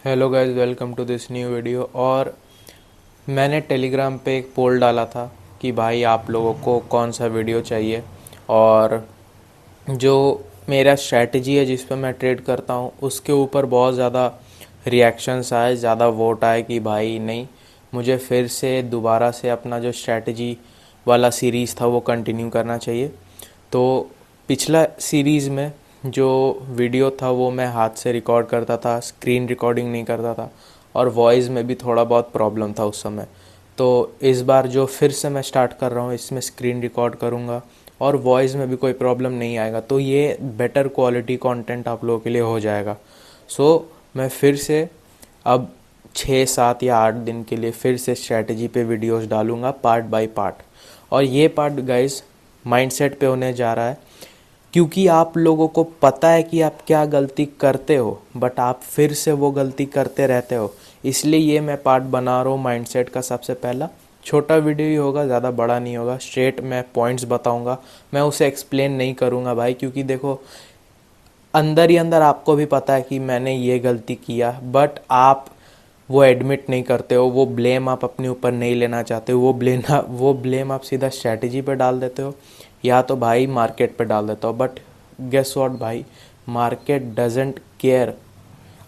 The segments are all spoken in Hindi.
Hello guys, welcome to this new video. और मैंने टेलीग्राम पे एक पोल डाला था कि भाई आप लोगों को कौन सा वीडियो चाहिए। और जो मेरा स्ट्रैटेजी है जिस पे मैं ट्रेड करता हूँ उसके ऊपर बहुत ज़्यादा रिएक्शंस आए, ज़्यादा वोट आए कि भाई नहीं, मुझे फिर से दोबारा से अपना जो स्ट्रैटेजी वाला सीरीज़ था वो कंटिन्यू करना चाहिए। तो पिछला सीरीज़ में जो वीडियो था वो मैं हाथ से रिकॉर्ड करता था, स्क्रीन रिकॉर्डिंग नहीं करता था, और वॉइस में भी थोड़ा बहुत प्रॉब्लम था उस समय। तो इस बार जो फिर से मैं स्टार्ट कर रहा हूँ इसमें स्क्रीन रिकॉर्ड करूँगा और वॉइस में भी कोई प्रॉब्लम नहीं आएगा, तो ये बेटर क्वालिटी कंटेंट आप लोगों के लिए हो जाएगा। मैं फिर से अब 6 7 या 8 दिन के लिए फिर से स्ट्रैटेजी पे वीडियोस डालूंगा पार्ट बाय पार्ट। और ये पार्ट गाइस माइंडसेट पे होने जा रहा है, क्योंकि आप लोगों को पता है कि आप क्या गलती करते हो बट आप फिर से वो गलती करते रहते हो। इसलिए ये मैं पार्ट बना रहा हूँ माइंडसेट का। सबसे पहला छोटा वीडियो ही होगा, ज़्यादा बड़ा नहीं होगा, स्ट्रेट मैं पॉइंट्स बताऊंगा, मैं उसे एक्सप्लेन नहीं करूँगा भाई, क्योंकि देखो अंदर ही अंदर आपको भी पता है कि मैंने ये गलती किया, बट आप वो एडमिट नहीं करते हो, वो ब्लेम आप अपने ऊपर नहीं लेना चाहते हो, वो ब्लेम आप सीधा स्ट्रैटेजी पे डाल देते हो या तो भाई मार्केट पे डाल देते हो। बट गेस व्हाट भाई, मार्केट डजेंट केयर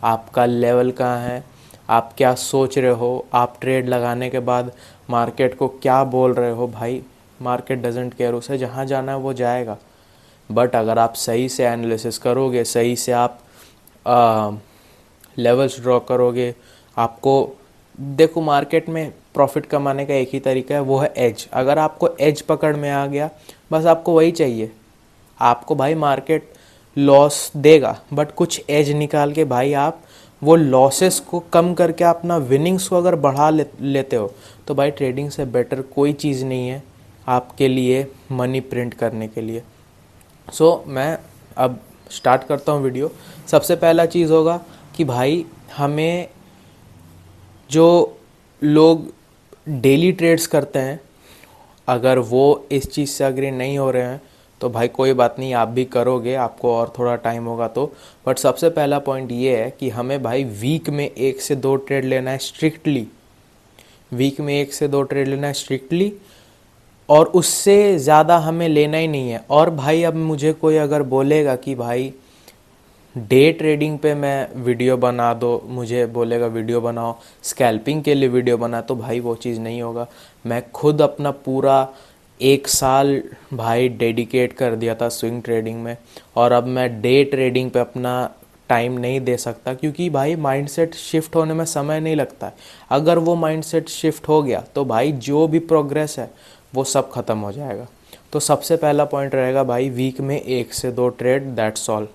आपका लेवल कहाँ है, आप क्या सोच रहे हो, आप ट्रेड लगाने के बाद मार्केट को क्या बोल रहे हो। भाई मार्केट डजेंट केयर, उसे जहाँ जाना है वो जाएगा। बट अगर आप सही से एनालिसिस करोगे, सही से आप लेवल्स ड्रॉ करोगे, आपको देखो मार्केट में प्रॉफिट कमाने का एक ही तरीका है, वो है एज। अगर आपको एज पकड़ में आ गया, बस आपको वही चाहिए। आपको भाई मार्केट लॉस देगा बट कुछ एज निकाल के भाई आप वो लॉसेस को कम करके अपना विनिंग्स को अगर बढ़ा लेते हो, तो भाई ट्रेडिंग से बेटर कोई चीज़ नहीं है आपके लिए मनी प्रिंट करने के लिए। मैं अब स्टार्ट करता हूँ वीडियो। सबसे पहला चीज़ होगा कि भाई हमें जो लोग डेली ट्रेड्स करते हैं, अगर वो इस चीज़ से अग्री नहीं हो रहे हैं तो भाई कोई बात नहीं, आप भी करोगे, आपको और थोड़ा टाइम होगा तो। बट सबसे पहला पॉइंट ये है कि हमें भाई वीक में 1 से 2 ट्रेड लेना है स्ट्रिक्टली। वीक में 1 से 2 ट्रेड लेना है स्ट्रिक्टली, और उससे ज़्यादा हमें लेना ही नहीं है। और भाई अब मुझे कोई अगर बोलेगा कि भाई डे ट्रेडिंग पे मैं वीडियो बना दो, मुझे बोलेगा वीडियो बनाओ स्कैल्पिंग के लिए वीडियो बना, तो भाई वो चीज़ नहीं होगा। मैं खुद अपना पूरा 1 साल भाई डेडिकेट कर दिया था स्विंग ट्रेडिंग में, और अब मैं डे ट्रेडिंग पे अपना टाइम नहीं दे सकता, क्योंकि भाई माइंडसेट शिफ्ट होने में समय नहीं लगता है। अगर वो माइंडसेट शिफ्ट हो गया तो भाई जो भी प्रोग्रेस है वो सब ख़त्म हो जाएगा। तो सबसे पहला पॉइंट रहेगा भाई वीक में 1 से 2 ट्रेड, दैट्स ऑल।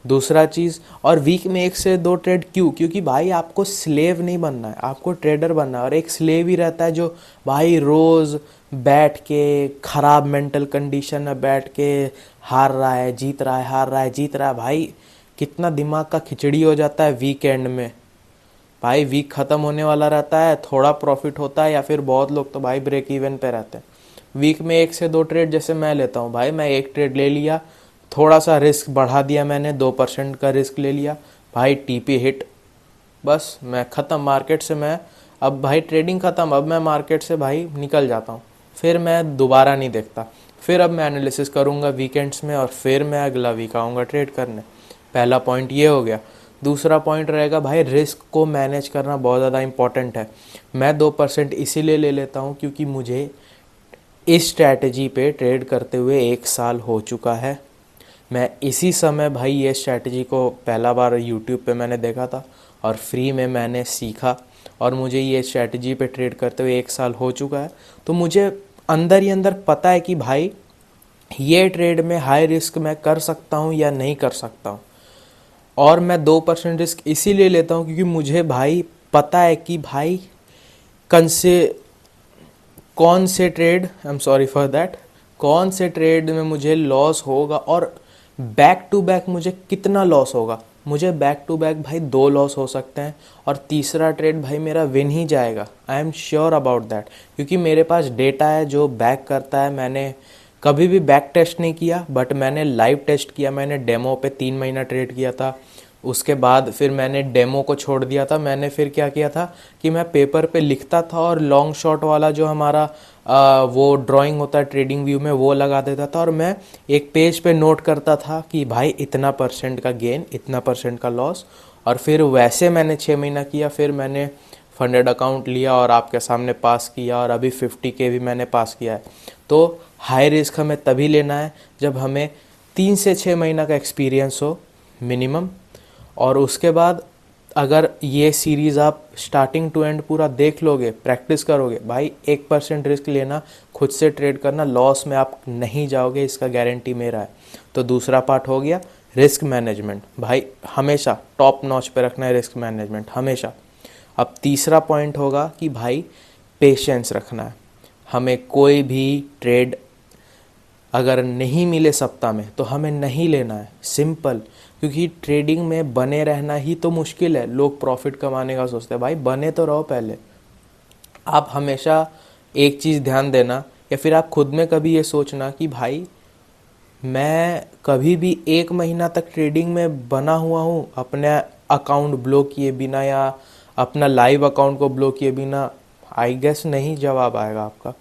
दूसरा चीज़, और वीक में 1 से 2 ट्रेड क्यों? क्योंकि भाई आपको स्लेव नहीं बनना है, आपको ट्रेडर बनना है। और एक स्लेव ही रहता है जो भाई रोज़ बैठ के ख़राब मेंटल कंडीशन में बैठ के हार रहा है, जीत रहा है, हार रहा है, जीत रहा है। भाई कितना दिमाग का खिचड़ी हो जाता है वीकेंड में। भाई वीक ख़त्म होने वाला रहता है, थोड़ा प्रॉफिट होता है, या फिर बहुत लोग तो भाई ब्रेक इवन पे रहते हैं। वीक में 1 से 2 ट्रेड जैसे मैं लेता हूँ भाई, मैं एक ट्रेड ले लिया, थोड़ा सा रिस्क बढ़ा दिया मैंने, 2% का रिस्क ले लिया भाई, टीपी हिट, बस मैं ख़त्म मार्केट से। मैं अब भाई ट्रेडिंग ख़त्म, अब मैं मार्केट से भाई निकल जाता हूँ, फिर मैं दोबारा नहीं देखता। फिर अब मैं एनालिसिस करूँगा वीकेंड्स में, और फिर मैं अगला वीक आऊँगा ट्रेड करने। पहला पॉइंट ये हो गया। दूसरा पॉइंट रहेगा भाई रिस्क को मैनेज करना बहुत ज़्यादा इंपॉर्टेंट है। मैं 2% इसीलिए ले लेता हूँ क्योंकि मुझे इस स्ट्रैटेजी पे ट्रेड करते हुए 1 साल हो चुका है। मैं इसी समय भाई ये स्ट्रैटेजी को पहला बार यूट्यूब पे मैंने देखा था और फ्री में मैंने सीखा, और मुझे ये स्ट्रैटेजी पे ट्रेड करते हुए 1 साल हो चुका है। तो मुझे अंदर ही अंदर पता है कि भाई ये ट्रेड में हाई रिस्क मैं कर सकता हूँ या नहीं कर सकता हूँ। और मैं 2% रिस्क इसीलिए लेता हूँ क्योंकि मुझे भाई पता है कि भाई कौन से कौन से trade, I am sorry for that, कौन से ट्रेड में मुझे लॉस होगा और बैक टू बैक मुझे कितना लॉस होगा। मुझे बैक टू बैक भाई 2 लॉस हो सकते हैं, और तीसरा ट्रेड भाई मेरा विन ही जाएगा। I am sure about that, क्योंकि मेरे पास डेटा है जो बैक करता है। मैंने कभी भी बैक टेस्ट नहीं किया, बट मैंने लाइव टेस्ट किया। मैंने डेमो पे 3 महीना ट्रेड किया था, उसके बाद फिर मैंने डेमो को छोड़ दिया था। मैंने फिर क्या किया था कि मैं पेपर पे लिखता था और लॉन्ग शॉट वाला जो हमारा वो ड्राइंग होता है ट्रेडिंग व्यू में वो लगा देता था, और मैं एक पेज पे नोट करता था कि भाई इतना % का गेन, इतना % का लॉस। और फिर वैसे मैंने 6 महीना किया, फिर मैंने फंडेड अकाउंट लिया और आपके सामने पास किया, और अभी 50K भी मैंने पास किया है। तो हाई रिस्क हमें तभी लेना है जब हमें 3 से 6 महीना का एक्सपीरियंस हो मिनिमम। और उसके बाद अगर ये सीरीज़ आप स्टार्टिंग टू एंड पूरा देख लोगे, प्रैक्टिस करोगे, भाई 1% रिस्क लेना, खुद से ट्रेड करना, लॉस में आप नहीं जाओगे, इसका गारंटी मेरा है। तो दूसरा पार्ट हो गया रिस्क मैनेजमेंट। भाई हमेशा टॉप नॉच पे रखना है रिस्क मैनेजमेंट, हमेशा। अब तीसरा पॉइंट होगा कि भाई पेशेंस रखना है। हमें कोई भी ट्रेड अगर नहीं मिले सप्ताह में तो हमें नहीं लेना है, सिंपल। क्योंकि ट्रेडिंग में बने रहना ही तो मुश्किल है। लोग प्रॉफिट कमाने का सोचते हैं, भाई बने तो रहो पहले। आप हमेशा एक चीज़ ध्यान देना, या फिर आप खुद में कभी ये सोचना कि भाई मैं कभी भी 1 महीना तक ट्रेडिंग में बना हुआ हूँ अपने अकाउंट ब्लॉक किए बिना, या अपना लाइव अकाउंट को ब्लॉक किए बिना? आई गेस नहीं जवाब आएगा आपका।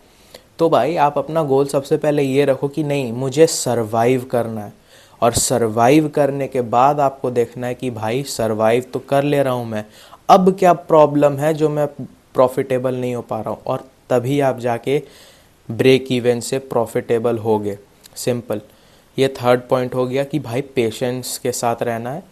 तो भाई आप अपना गोल सबसे पहले ये रखो कि नहीं, मुझे सरवाइव करना है। और सरवाइव करने के बाद आपको देखना है कि भाई सरवाइव तो कर ले रहा हूँ मैं, अब क्या प्रॉब्लम है जो मैं प्रॉफिटेबल नहीं हो पा रहा हूँ, और तभी आप जाके ब्रेक इवन से प्रॉफिटेबल होगे, सिंपल। ये थर्ड पॉइंट हो गया कि भाई पेशेंस के साथ रहना है।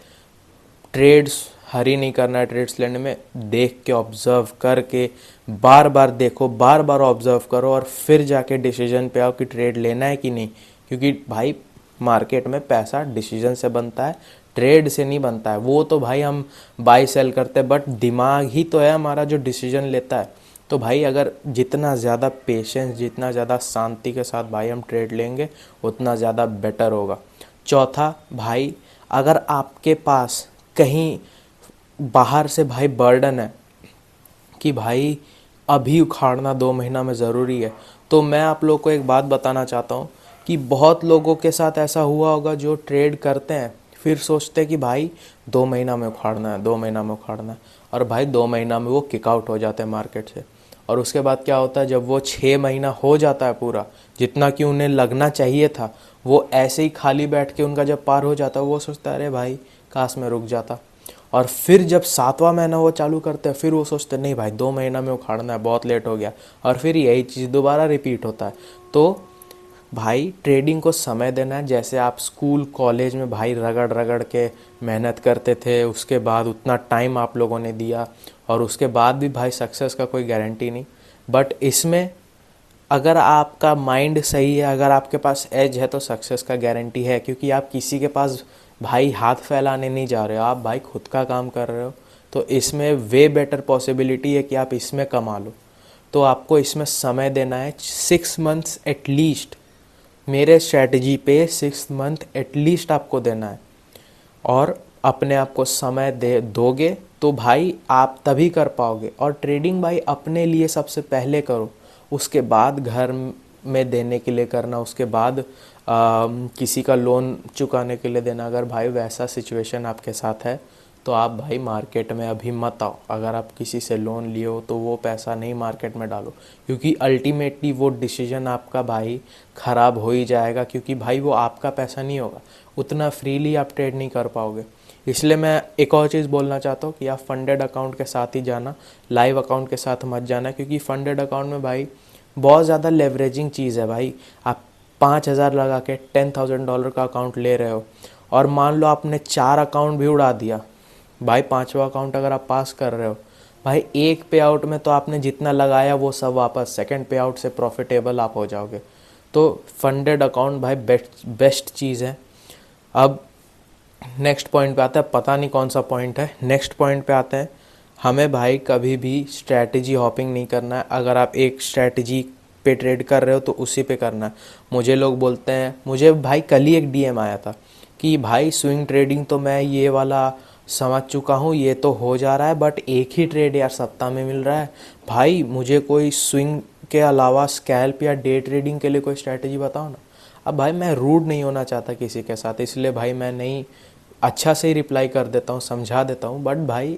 ट्रेड्स हरी नहीं करना है, ट्रेड्स लेने में देख के, ऑब्जर्व करके, बार बार देखो, बार बार ऑब्जर्व करो, और फिर जाके डिसीजन पे आओ कि ट्रेड लेना है कि नहीं। क्योंकि भाई मार्केट में पैसा डिसीजन से बनता है, ट्रेड से नहीं बनता है। वो तो भाई हम बाई सेल करते हैं, बट दिमाग ही तो है हमारा जो डिसीजन लेता है। तो भाई अगर जितना ज़्यादा पेशेंस, जितना ज़्यादा शांति के साथ भाई हम ट्रेड लेंगे, उतना ज़्यादा बेटर होगा। चौथा भाई, अगर आपके पास कहीं बाहर से भाई बर्डन है कि भाई अभी उखाड़ना 2 महीना में ज़रूरी है, तो मैं आप लोग को एक बात बताना चाहता हूँ कि बहुत लोगों के साथ ऐसा हुआ होगा जो ट्रेड करते हैं, फिर सोचते हैं कि भाई 2 महीना में उखाड़ना है, 2 महीना में उखाड़ना है, और भाई 2 महीना में वो किक आउट हो जाते हैं मार्केट से। और उसके बाद क्या होता है, जब वो 6 महीना हो जाता है पूरा, जितना कि उन्हें लगना चाहिए था, वो ऐसे ही खाली बैठ के उनका जब पार हो जाता है, वो सोचता है अरे भाई काश मैं रुक जाता। और फिर जब 7वां महीना वो चालू करते हैं, फिर वो सोचते हैं नहीं भाई 2 महीना में उखाड़ना है, बहुत लेट हो गया, और फिर यही चीज़ दोबारा रिपीट होता है। तो भाई ट्रेडिंग को समय देना है। जैसे आप स्कूल कॉलेज में भाई रगड़ रगड़ के मेहनत करते थे, उसके बाद उतना टाइम आप लोगों ने दिया, और उसके बाद भी भाई सक्सेस का कोई गारंटी नहीं। बट इसमें अगर आपका माइंड सही है, अगर आपके पास एज है, तो सक्सेस का गारंटी है। क्योंकि आप किसी के पास भाई हाथ फैलाने नहीं जा रहे हो, आप भाई खुद का काम कर रहे हो। तो इसमें वे बेटर पॉसिबिलिटी है कि आप इसमें कमा लो। तो आपको इसमें समय देना है 6 मंथ्स एटलीस्ट। मेरे स्ट्रैटेजी पे 6 मंथ एटलीस्ट आपको देना है, और अपने आप को समय दे दोगे तो भाई आप तभी कर पाओगे। और ट्रेडिंग भाई अपने लिए सबसे पहले करो, उसके बाद घर में देने के लिए करना, उसके बाद किसी का लोन चुकाने के लिए देना। अगर भाई वैसा सिचुएशन आपके साथ है तो आप भाई मार्केट में अभी मत आओ। अगर आप किसी से लोन लिए हो तो वो पैसा नहीं मार्केट में डालो, क्योंकि अल्टीमेटली वो डिसीजन आपका भाई ख़राब हो ही जाएगा। क्योंकि भाई वो आपका पैसा नहीं होगा, उतना फ्रीली आप ट्रेड नहीं कर पाओगे। इसलिए मैं एक और चीज़ बोलना चाहता हूँ कि आप फंडेड अकाउंट के साथ ही जाना, लाइव अकाउंट के साथ मत जाना। क्योंकि फंडेड अकाउंट में भाई बहुत ज़्यादा लेवरेजिंग चीज़ है। भाई आप 5,000 लगा के $10,000 का अकाउंट ले रहे हो, और मान लो आपने 4 अकाउंट भी उड़ा दिया, भाई 5वां अकाउंट अगर आप पास कर रहे हो, भाई एक पे आउट में तो आपने जितना लगाया वो सब वापस सेकंड पे आउट से प्रॉफिटेबल आप हो जाओगे। तो फंडेड अकाउंट भाई बेस्ट चीज़ है। अब नेक्स्ट पॉइंट पे आता है, पता नहीं कौन सा पॉइंट है। नेक्स्ट पॉइंट पे आते हैं, हमें भाई कभी भी स्ट्रैटेजी हॉपिंग नहीं करना है। अगर आप एक स्ट्रैटेजी पे ट्रेड कर रहे हो तो उसी पे करना है। मुझे लोग बोलते हैं, मुझे भाई कल ही एक डीएम आया था कि भाई स्विंग ट्रेडिंग तो मैं ये वाला समझ चुका हूँ, ये तो हो जा रहा है, बट एक ही ट्रेड यार सप्ताह में मिल रहा है। भाई मुझे कोई स्विंग के अलावा स्कैल्प या डे ट्रेडिंग के लिए कोई स्ट्रैटेजी बताओ ना। अब भाई मैं रूड नहीं होना चाहता किसी के साथ, इसलिए भाई मैं नहीं अच्छा से ही रिप्लाई कर देता हूँ, समझा देता हूँ, बट भाई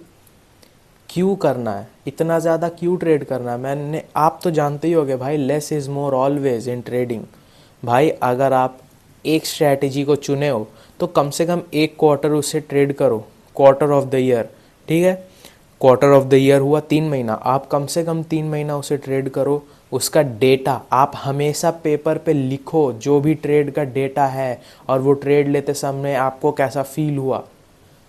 क्यों करना है इतना ज़्यादा, क्यों ट्रेड करना है? मैंने, आप तो जानते ही होगे भाई, less is more always in trading. भाई अगर आप एक स्ट्रैटेजी को चुने हो तो कम से कम एक क्वार्टर उससे ट्रेड करो, क्वार्टर ऑफ द ईयर, ठीक है? क्वार्टर ऑफ द ईयर हुआ 3 महीना, आप कम से कम 3 महीना उसे ट्रेड करो। उसका डेटा आप हमेशा पेपर पे लिखो, जो भी ट्रेड का डेटा है, और वो ट्रेड लेते समय आपको कैसा फील हुआ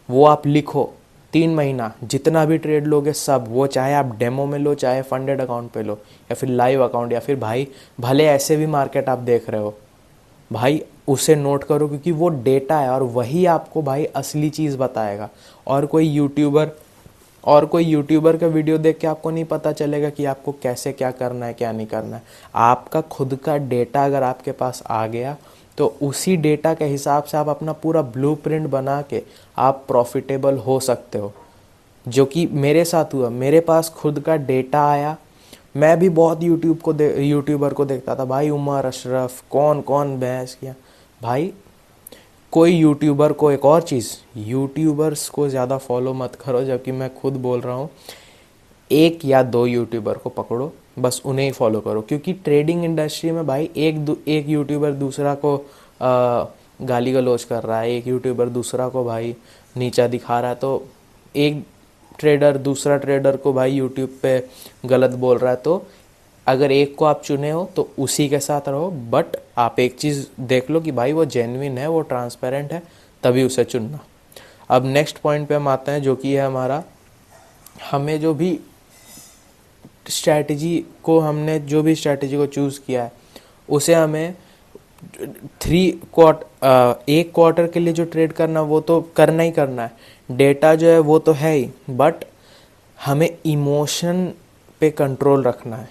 वो आप लिखो। 3 महीना जितना भी ट्रेड लोगे सब, वो चाहे आप डेमो में लो, चाहे फंडेड अकाउंट पे लो, या फिर लाइव अकाउंट, या फिर भाई भले ऐसे भी मार्केट आप देख रहे हो, भाई उसे नोट करो, क्योंकि वो डेटा है और वही आपको भाई असली चीज़ बताएगा। और कोई यूट्यूबर का वीडियो देख के आपको नहीं पता चलेगा कि आपको कैसे क्या करना है क्या नहीं करना है। आपका खुद का डेटा अगर आपके पास आ गया तो उसी डेटा के हिसाब से आप अपना पूरा ब्लूप्रिंट बना के आप प्रॉफिटेबल हो सकते हो, जो कि मेरे साथ हुआ। मेरे पास खुद का डेटा आया, मैं भी बहुत यूट्यूबर को देखता था भाई, उमर अशरफ, कौन कौन भैंस किया भाई। कोई यूट्यूबर को, एक और चीज़, यूट्यूबर्स को ज़्यादा फॉलो मत करो, जबकि मैं खुद बोल रहा हूँ, एक या दो यूट्यूबर को पकड़ो, बस उन्हें ही फॉलो करो। क्योंकि ट्रेडिंग इंडस्ट्री में भाई एक यूट्यूबर दूसरा को गाली गलौज कर रहा है, एक यूट्यूबर दूसरा को भाई नीचा दिखा रहा है, तो एक ट्रेडर दूसरा ट्रेडर को भाई यूट्यूब पे गलत बोल रहा है। तो अगर एक को आप चुने हो तो उसी के साथ रहो, बट आप एक चीज़ देख लो कि भाई वो जेन्युइन है, वो ट्रांसपेरेंट है, तभी उसे चुनना। अब नेक्स्ट पॉइंट पे हम आते हैं, जो कि है हमारा, हमें जो भी स्ट्रैटेजी को चूज़ किया है उसे हमें एक क्वार्टर के लिए जो ट्रेड करना वो तो करना ही करना है। डेटा जो है वो तो है ही, बट हमें इमोशन पे कंट्रोल रखना है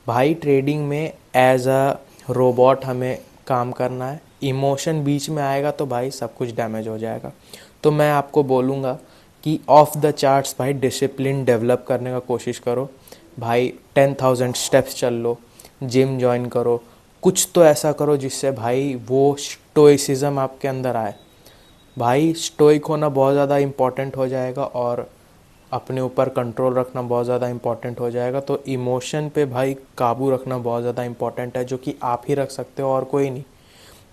भाई। ट्रेडिंग में एज अ रोबोट हमें काम करना है। इमोशन बीच में आएगा तो भाई सब कुछ डैमेज हो जाएगा। तो मैं आपको बोलूँगा कि ऑफ द चार्ट्स भाई डिसिप्लिन डेवलप करने का कोशिश करो भाई। 10,000 स्टेप्स चल लो, जिम ज्वाइन करो, कुछ तो ऐसा करो जिससे भाई वो स्टोइसिज्म आपके अंदर आए। भाई स्टोइक होना बहुत ज़्यादा इम्पॉर्टेंट हो जाएगा, और अपने ऊपर कंट्रोल रखना बहुत ज़्यादा इम्पॉर्टेंट हो जाएगा। तो इमोशन पे भाई काबू रखना बहुत ज़्यादा इम्पॉर्टेंट है, जो कि आप ही रख सकते हो और कोई नहीं।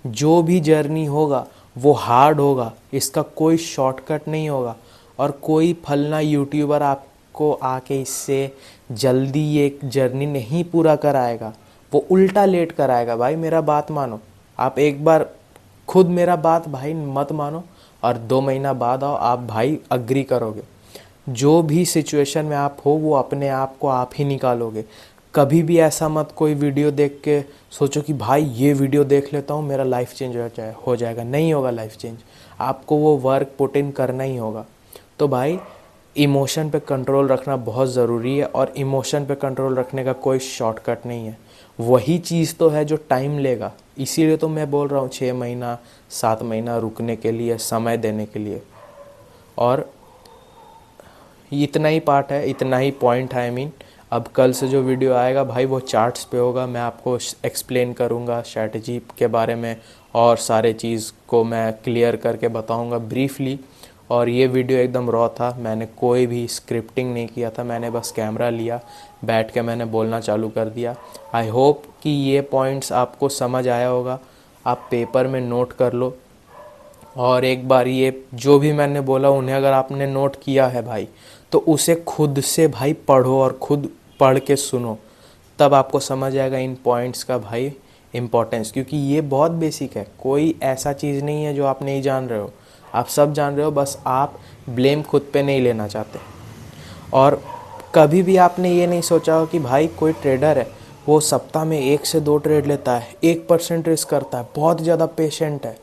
जो भी जर्नी होगा वो हार्ड होगा, इसका कोई शॉर्टकट नहीं होगा, और कोई फलना यूट्यूबर आपको आके इससे जल्दी ये जर्नी नहीं पूरा कराएगा, वो उल्टा लेट कराएगा। भाई मेरा बात मानो, आप एक बार खुद मेरा बात भाई मत मानो, और 2 महीना बाद आओ, आप भाई अग्री करोगे। जो भी सिचुएशन में आप हो वो अपने आप को आप ही निकालोगे। कभी भी ऐसा मत कोई वीडियो देख के सोचो कि भाई ये वीडियो देख लेता हूँ मेरा लाइफ चेंज हो जाएगा। नहीं होगा लाइफ चेंज, आपको वो वर्क पुट इन करना ही होगा। तो भाई इमोशन पे कंट्रोल रखना बहुत ज़रूरी है, और इमोशन पे कंट्रोल रखने का कोई शॉर्टकट नहीं है। वही चीज़ तो है जो टाइम लेगा, इसीलिए तो मैं बोल रहा हूँ 6 महीना 7 महीना रुकने के लिए, समय देने के लिए। और इतना ही पार्ट है, इतना ही पॉइंट है। आई मीन अब कल से जो वीडियो आएगा भाई वो चार्ट्स पे होगा। मैं आपको एक्सप्लेन करूँगा स्ट्रैटेजी के बारे में, और सारे चीज़ को मैं क्लियर करके बताऊँगा ब्रीफली। और ये वीडियो एकदम रॉ था, मैंने कोई भी स्क्रिप्टिंग नहीं किया था, मैंने बस कैमरा लिया, बैठ के मैंने बोलना चालू कर दिया। आई होप कि ये पॉइंट्स आपको समझ आया होगा। आप पेपर में नोट कर लो, और एक बार ये जो भी मैंने बोला उन्हें अगर आपने नोट किया है भाई, तो उसे खुद से भाई पढ़ो, और खुद पढ़ के सुनो, तब आपको समझ आएगा इन पॉइंट्स का भाई इम्पोर्टेंस। क्योंकि ये बहुत बेसिक है, कोई ऐसा चीज़ नहीं है जो आप नहीं जान रहे हो, आप सब जान रहे हो, बस आप ब्लेम खुद पे नहीं लेना चाहते। और कभी भी आपने ये नहीं सोचा हो कि भाई कोई ट्रेडर है, वो सप्ताह में 1 से 2 ट्रेड लेता है, 1% रिस्क करता है, बहुत ज़्यादा पेशेंट है,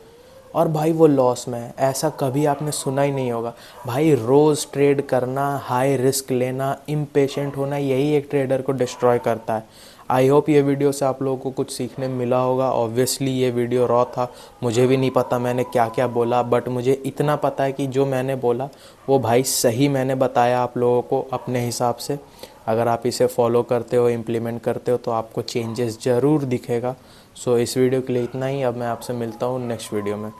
और भाई वो लॉस में है, ऐसा कभी आपने सुना ही नहीं होगा। भाई रोज़ ट्रेड करना, हाई रिस्क लेना, इम्पेशेंट होना, यही एक ट्रेडर को डिस्ट्रॉय करता है। आई होप ये वीडियो से आप लोगों को कुछ सीखने मिला होगा। ऑब्वियसली ये वीडियो रॉ था, मुझे भी नहीं पता मैंने क्या क्या बोला, बट मुझे इतना पता है कि जो मैंने बोला वो भाई सही मैंने बताया आप लोगों को अपने हिसाब से। अगर आप इसे फॉलो करते हो, इम्प्लीमेंट करते हो, तो आपको चेंजेस ज़रूर दिखेगा। सो इस वीडियो के लिए इतना ही। अब मैं आपसे मिलता हूँ नेक्स्ट वीडियो में।